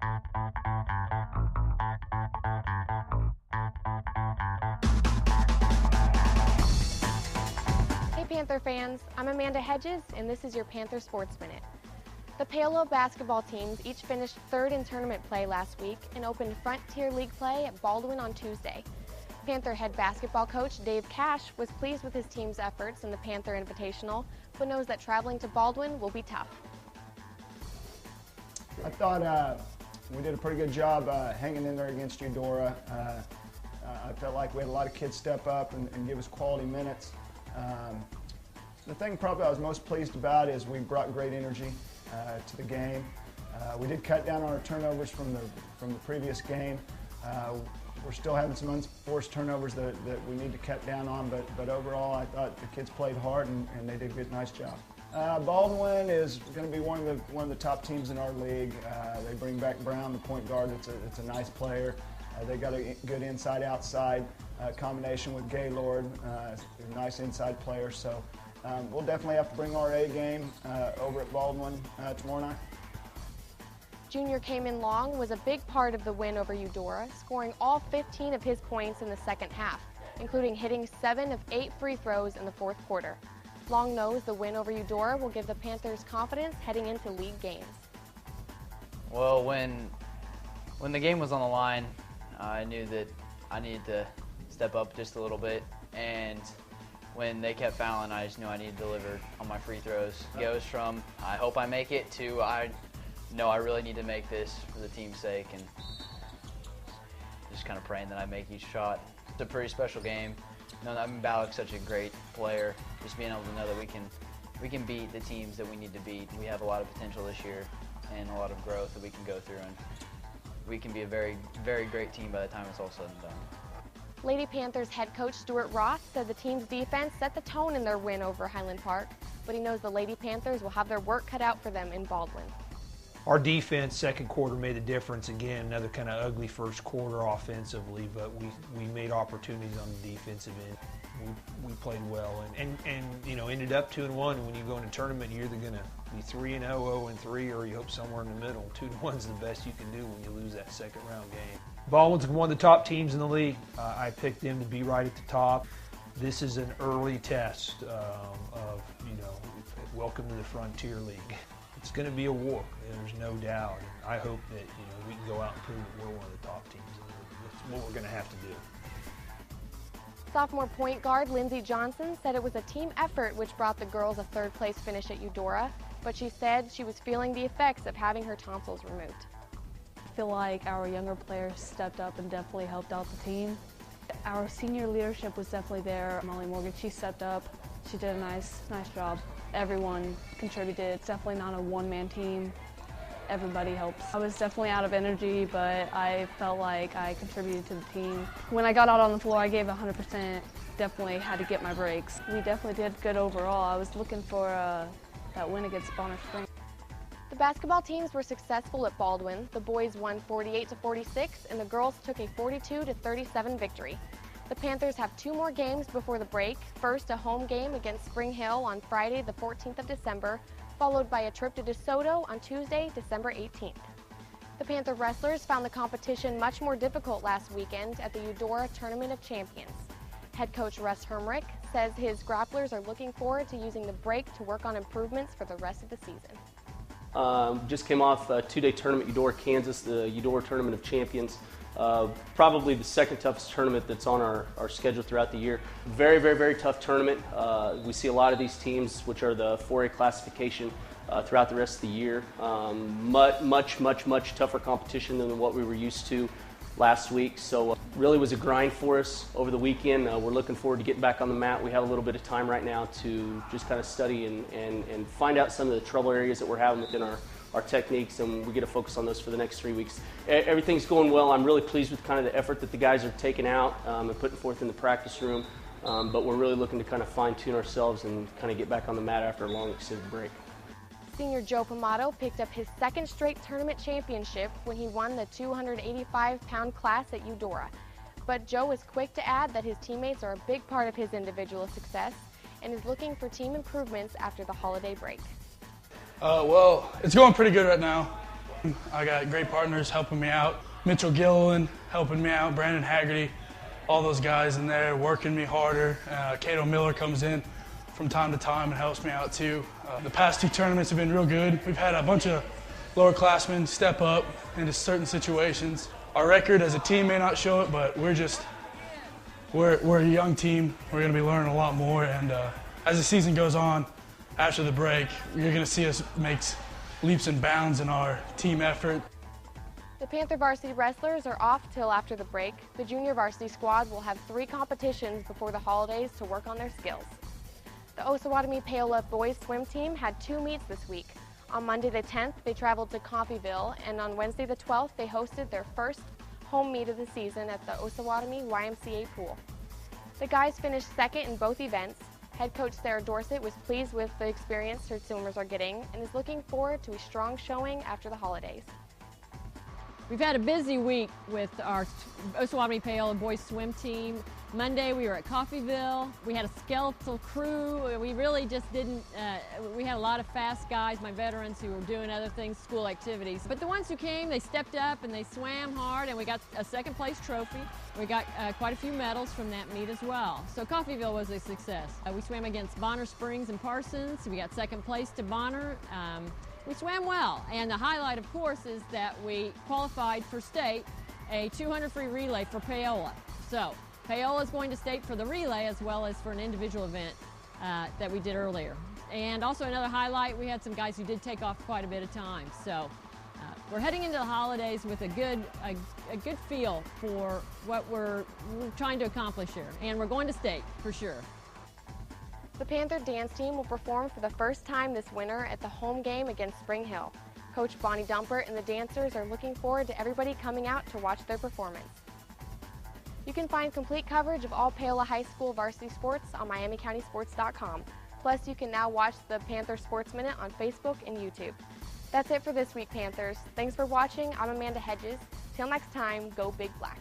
Hey Panther fans, I'm Amanda Hedges and this is your Panther Sports Minute. The Paola basketball teams each finished third in tournament play last week and opened Frontier League play at Baldwin on Tuesday. Panther head basketball coach Dave Cash was pleased with his team's efforts in the Panther Invitational, but knows that traveling to Baldwin will be tough. I thought we did a pretty good job hanging in there against Eudora. I felt like we had a lot of kids step up and give us quality minutes. The thing probably I was most pleased about is we brought great energy to the game. We did cut down on our turnovers from the previous game. We're still having some unforced turnovers that we need to cut down on, but overall I thought the kids played hard and they did a good, nice job. Baldwin is going to be one of the top teams in our league. They bring back Brown, the point guard. It's a nice player. They got a good inside-outside combination with Gaylord, a nice inside player. So we'll definitely have to bring our A game over at Baldwin tomorrow night. Junior Cayman Long was a big part of the win over Eudora, scoring all 15 of his points in the second half, including hitting 7 of 8 free throws in the fourth quarter. Long knows the win over Eudora will give the Panthers confidence heading into league games. Well, when the game was on the line, I knew that I needed to step up just a little bit, and when they kept fouling, I just knew I needed to deliver on my free throws. It goes from I hope I make it to I know I really need to make this for the team's sake, and just kind of praying that I make each shot. It's a pretty special game. Balik's such a great player. Just being able to know that we can beat the teams that we need to beat. We have a lot of potential this year and a lot of growth that we can go through, and we can be a very, very great team by the time it's all said and done. Lady Panthers head coach Stuart Ross said the team's defense set the tone in their win over Highland Park, but he knows the Lady Panthers will have their work cut out for them in Baldwin. Our defense, second quarter, made a difference. Again, another kind of ugly first quarter offensively, but we made opportunities on the defensive end. We played well and ended up 2-1. When you go in a tournament, you're either going to be 3-0, 0-3, or you hope somewhere in the middle. 2-1 is the best you can do when you lose that second round game. Baldwin's one of the top teams in the league. I picked them to be right at the top. This is an early test of welcome to the Frontier League. It's going to be a war, there's no doubt. And I hope that we can go out and prove that we're one of the top teams. That's what we're going to have to do. Sophomore point guard Lindsey Johnson said it was a team effort which brought the girls a third-place finish at Eudora, but she said she was feeling the effects of having her tonsils removed. I feel like our younger players stepped up and definitely helped out the team. Our senior leadership was definitely there. Molly Morgan, she stepped up. She did a nice job. Everyone contributed. It's definitely not a one-man team. Everybody helps. I was definitely out of energy, but I felt like I contributed to the team. When I got out on the floor, I gave 100%. Definitely had to get my breaks. We definitely did good overall. I was looking for that win against Bonner Springs. The basketball teams were successful at Baldwin. The boys won 48-46, and the girls took a 42-37 victory. The Panthers have 2 more games before the break. First, a home game against Spring Hill on Friday, the 14th of December, followed by a trip to DeSoto on Tuesday, December 18th. The Panther wrestlers found the competition much more difficult last weekend at the Eudora Tournament of Champions. Head coach Russ Hermrich says his grapplers are looking forward to using the break to work on improvements for the rest of the season. Just came off a 2-day tournament, Eudora, Kansas, the Eudora Tournament of Champions. Probably the second toughest tournament that's on our schedule throughout the year. Very, very, very tough tournament. We see a lot of these teams, which are the 4A classification, throughout the rest of the year. Much tougher competition than what we were used to last week. So really was a grind for us over the weekend. We're looking forward to getting back on the mat. We have a little bit of time right now to just kind of study and find out some of the trouble areas that we're having within our techniques, and we get to focus on those for the next 3 weeks. Everything's going well. I'm really pleased with kind of the effort that the guys are taking out and putting forth in the practice room, but we're really looking to kind of fine-tune ourselves and kind of get back on the mat after a long extended break. Senior Joe Pomato picked up his second straight tournament championship when he won the 285-pound class at Eudora. But Joe is quick to add that his teammates are a big part of his individual success and is looking for team improvements after the holiday break. Well, it's going pretty good right now. I got great partners helping me out. Mitchell Gilliland helping me out, Brandon Haggerty, all those guys in there working me harder. Cato Miller comes in from time to time and helps me out too. The past 2 tournaments have been real good. We've had a bunch of lower classmen step up into certain situations. Our record as a team may not show it, but we're a young team. We're going to be learning a lot more, and as the season goes on, after the break, you're going to see us make leaps and bounds in our team effort. The Panther varsity wrestlers are off till after the break. The junior varsity squad will have 3 competitions before the holidays to work on their skills. The Osawatomie Paola boys swim team had 2 meets this week. On Monday the 10th, they traveled to Coffeyville, and on Wednesday the 12th, they hosted their first home meet of the season at the Osawatomie YMCA pool. The guys finished second in both events. Head coach Sarah Dorsett was pleased with the experience her swimmers are getting and is looking forward to a strong showing after the holidays. We've had a busy week with our Osawatomie Paola boys swim team. Monday we were at Coffeyville. We had a skeletal crew. We really just didn't, we had a lot of fast guys, my veterans, who were doing other things, school activities. But the ones who came, they stepped up and they swam hard, and we got a 2nd place trophy. We got quite a few medals from that meet as well. So Coffeyville was a success. We swam against Bonner Springs and Parsons. We got 2nd place to Bonner. We swam well, and the highlight, of course, is that we qualified for state, a 200 free relay for Paola. So Paola is going to state for the relay as well as for an individual event that we did earlier. And also another highlight, we had some guys who did take off quite a bit of time. So we're heading into the holidays with a good feel for what we're trying to accomplish here, and we're going to state for sure. The Panther dance team will perform for the first time this winter at the home game against Spring Hill. Coach Bonnie Dumpert and the dancers are looking forward to everybody coming out to watch their performance. You can find complete coverage of all Paola High School varsity sports on MiamiCountySports.com. Plus, you can now watch the Panther Sports Minute on Facebook and YouTube. That's it for this week, Panthers. Thanks for watching. I'm Amanda Hedges. Till next time, go Big Black.